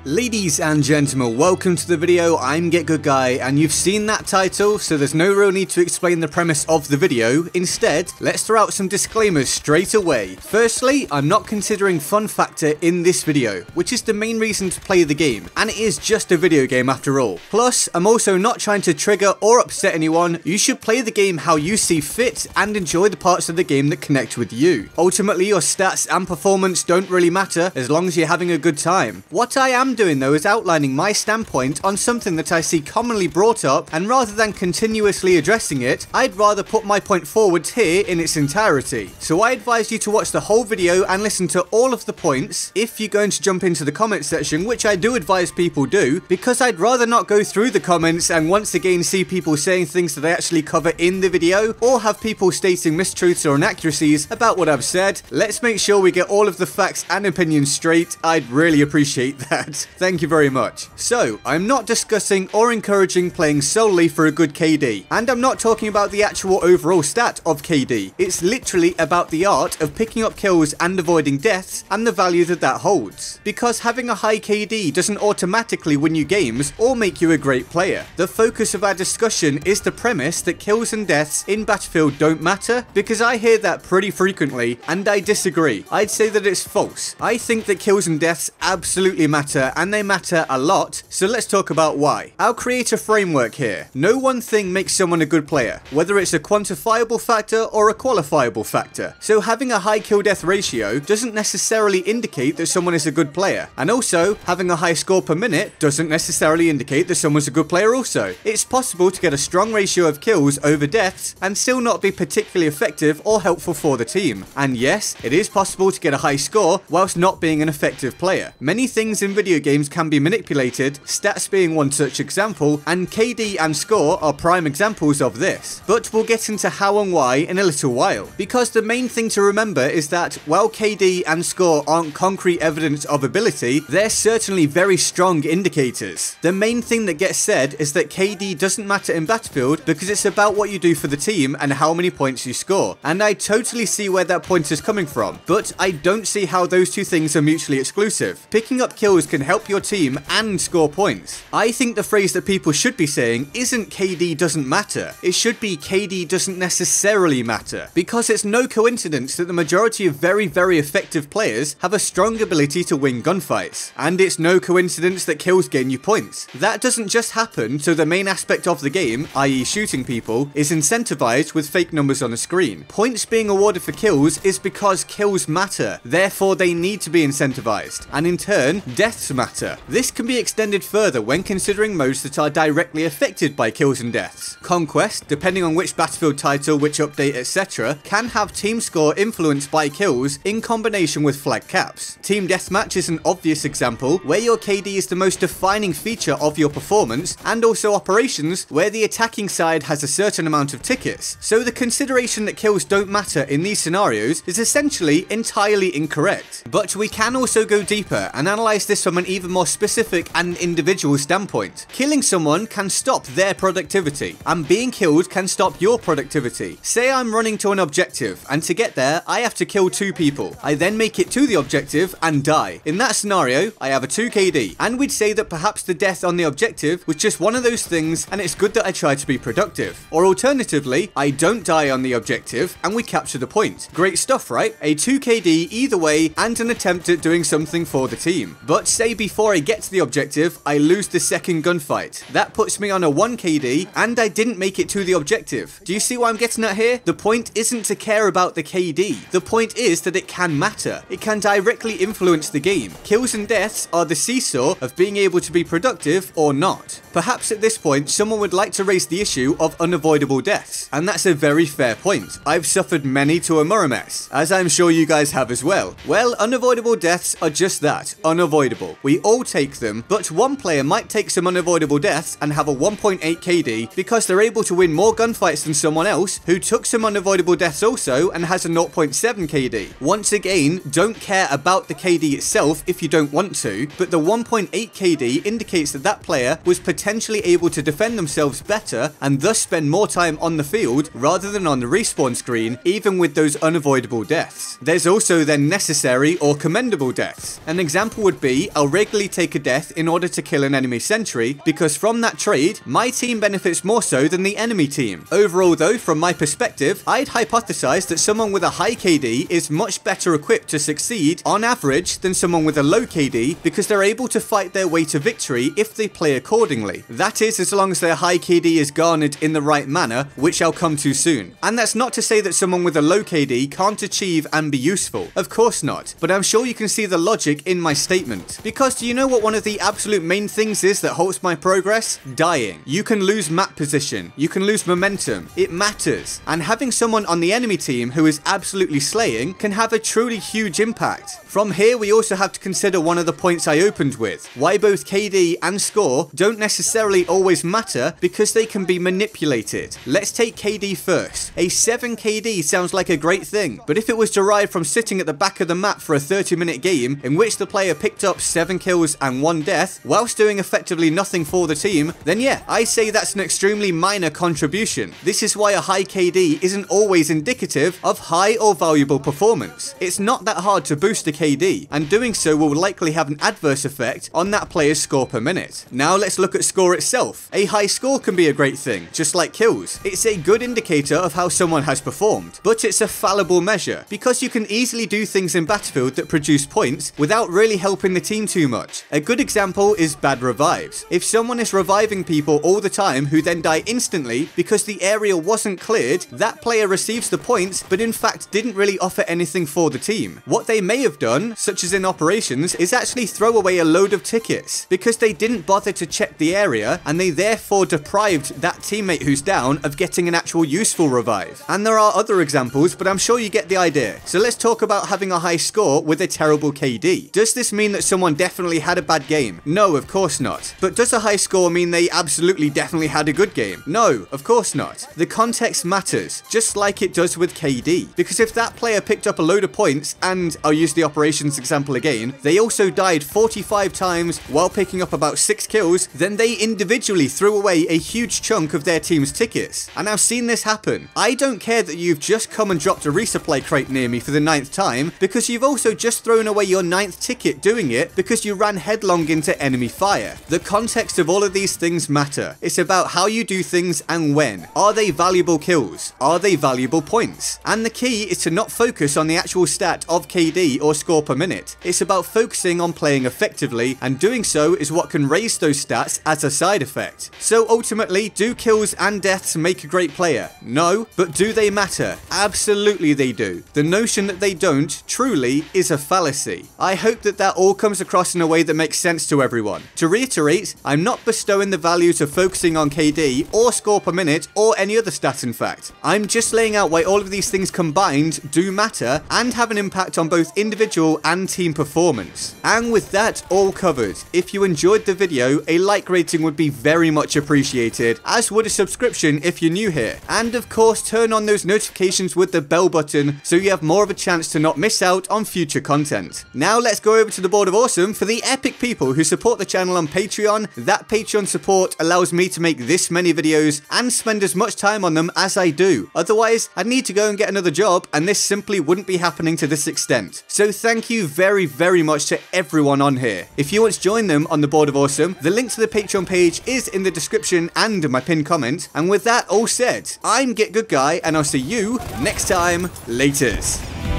Ladies and gentlemen, welcome to the video. I'm GetGoodGuy, and you've seen that title, so there's no real need to explain the premise of the video. Instead, let's throw out some disclaimers straight away. Firstly, I'm not considering fun factor in this video, which is the main reason to play the game, and it is just a video game after all. Plus, I'm also not trying to trigger or upset anyone. You should play the game how you see fit and enjoy the parts of the game that connect with you. Ultimately, your stats and performance don't really matter as long as you're having a good time. What I am doing though is outlining my standpoint on something that I see commonly brought up, and rather than continuously addressing it, I'd rather put my point forward here in its entirety. So I advise you to watch the whole video and listen to all of the points if you're going to jump into the comment section, which I do advise people do, because I'd rather not go through the comments and once again see people saying things that I actually cover in the video, or have people stating mistruths or inaccuracies about what I've said. Let's make sure we get all of the facts and opinions straight. I'd really appreciate that. Thank you very much. So, I'm not discussing or encouraging playing solely for a good KD, and I'm not talking about the actual overall stat of KD. It's literally about the art of picking up kills and avoiding deaths and the value that that holds. Because having a high KD doesn't automatically win you games or make you a great player. The focus of our discussion is the premise that kills and deaths in Battlefield don't matter, because I hear that pretty frequently and I disagree. I'd say that it's false. I think that kills and deaths absolutely matter, and they matter a lot, so let's talk about why. I'll create a framework here. No one thing makes someone a good player, whether it's a quantifiable factor or a qualifiable factor. So having a high kill death ratio doesn't necessarily indicate that someone is a good player, and also having a high score per minute doesn't necessarily indicate that someone's a good player also. It's possible to get a strong ratio of kills over deaths and still not be particularly effective or helpful for the team. And yes, it is possible to get a high score whilst not being an effective player. Many things in video games can be manipulated, stats being one such example, and KD and score are prime examples of this. But we'll get into how and why in a little while, because the main thing to remember is that while KD and score aren't concrete evidence of ability, they're certainly very strong indicators. The main thing that gets said is that KD doesn't matter in Battlefield because it's about what you do for the team and how many points you score, and I totally see where that point is coming from, but I don't see how those two things are mutually exclusive. Picking up kills can help your team and score points. I think the phrase that people should be saying isn't KD doesn't matter, it should be KD doesn't necessarily matter, because it's no coincidence that the majority of very effective players have a strong ability to win gunfights, and it's no coincidence that kills gain you points. That doesn't just happen, so the main aspect of the game, i.e. shooting people, is incentivized with fake numbers on the screen. Points being awarded for kills is because kills matter, therefore they need to be incentivized, and in turn, deaths matter. This can be extended further when considering modes that are directly affected by kills and deaths. Conquest, depending on which Battlefield title, which update, etc., can have team score influenced by kills in combination with flag caps. Team deathmatch is an obvious example, where your KD is the most defining feature of your performance, and also operations, where the attacking side has a certain amount of tickets. So the consideration that kills don't matter in these scenarios is essentially entirely incorrect. But we can also go deeper and analyze this from an even more specific and individual standpoint. Killing someone can stop their productivity, and being killed can stop your productivity. Say I'm running to an objective, and to get there, I have to kill 2 people. I then make it to the objective and die. In that scenario, I have a 2 KD, and we'd say that perhaps the death on the objective was just one of those things, and it's good that I try to be productive. Or alternatively, I don't die on the objective, and we capture the point. Great stuff, right? A 2 KD either way, and an attempt at doing something for the team. But say before I get to the objective, I lose the second gunfight. That puts me on a 1 KD, and I didn't make it to the objective. Do you see what I'm getting at here? The point isn't to care about the KD. The point is that it can matter. It can directly influence the game. Kills and deaths are the seesaw of being able to be productive or not. Perhaps at this point, someone would like to raise the issue of unavoidable deaths, and that's a very fair point. I've suffered many to a mess, as I'm sure you guys have as well. Well, unavoidable deaths are just that, unavoidable. We all take them, but one player might take some unavoidable deaths and have a 1.8 KD because they're able to win more gunfights than someone else who took some unavoidable deaths also and has a 0.7 KD. Once again, don't care about the KD itself if you don't want to, but the 1.8 KD indicates that that player was potentially able to defend themselves better and thus spend more time on the field rather than on the respawn screen, even with those unavoidable deaths. There's also then necessary or commendable deaths. An example would be I'll regularly take a death in order to kill an enemy sentry, because from that trade, my team benefits more so than the enemy team. Overall though, from my perspective, I'd hypothesize that someone with a high KD is much better equipped to succeed on average than someone with a low KD, because they're able to fight their way to victory if they play accordingly. That is, as long as their high KD is garnered in the right manner, which I'll come to soon. And that's not to say that someone with a low KD can't achieve and be useful. Of course not. But I'm sure you can see the logic in my statement. Because do you know what one of the absolute main things is that halts my progress? Dying. You can lose map position. You can lose momentum. It matters. And having someone on the enemy team who is absolutely slaying can have a truly huge impact. From here, we also have to consider one of the points I opened with, why both KD and score don't necessarily always matter, because they can be manipulated. Let's take KD first. A 7 KD sounds like a great thing, but if it was derived from sitting at the back of the map for a 30-minute game in which the player picked up 7 kills and 1 death whilst doing effectively nothing for the team, then yeah, I say that's an extremely minor contribution. This is why a high KD isn't always indicative of high or valuable performance. It's not that hard to boost a KD, and doing so will likely have an adverse effect on that player's score per minute. Now let's look at score itself. A high score can be a great thing, just like kills. It's a good indicator of how someone has performed, but it's a fallible measure, because you can easily do things in Battlefield that produce points without really helping the team too much. A good example is bad revives. If someone is reviving people all the time who then die instantly because the area wasn't cleared, that player receives the points but in fact didn't really offer anything for the team. What they may have done, such as in operations, is actually throw away a load of tickets because they didn't bother to check the area, and they therefore deprived that teammate who's down of getting an actual useful revive. And there are other examples, but I'm sure you get the idea. So let's talk about having a high score with a terrible KD. Does this mean that someone definitely had a bad game? No, of course not. But does a high score mean they absolutely definitely had a good game? No, of course not. The context matters, just like it does with KD. Because if that player picked up a load of points, and I'll use the operations example again, they also died 45 times while picking up about 6 kills, then they individually threw away a huge chunk of their team's tickets. And I've seen this happen. I don't care that you've just come and dropped a resupply crate near me for the 9th time, because you've also just thrown away your 9th ticket doing it because you ran headlong into enemy fire. The context of all of these things matter. It's about how you do things and when. Are they valuable kills? Are they valuable points? And the key is to not focus on the actual stat of KD or score per minute. It's about focusing on playing effectively, and doing so is what can raise those stats as a side effect. So ultimately, do kills and deaths make a great player? No, but do they matter? Absolutely they do. The notion that they don't, truly, is a fallacy. I hope that that all comes across in a way that makes sense to everyone. To reiterate, I'm not bestowing the value to focusing on KD or score per minute or any other stat in fact. I'm just laying out why all of these things combined do matter and have an impact on both individual and team performance. And with that all covered, if you enjoyed the video, a like rating would be very much appreciated, as would a subscription if you're new here. And of course, turn on those notifications with the bell button so you have more of a chance to not miss out on future content. Now let's go over to the board of awesome for the epic people who support the channel on Patreon. That Patreon support allows me to make this many videos and spend as much time on them as I do. Otherwise, I'd need to go and get another job, and this simply wouldn't be happening to this extent. So thank you very much to everyone on here. If you want to join them on the board of awesome, the link to the Patreon page is in the description and my pinned comment. And with that all said, I'm GetGoodGuy, and I'll see you next time. Laters.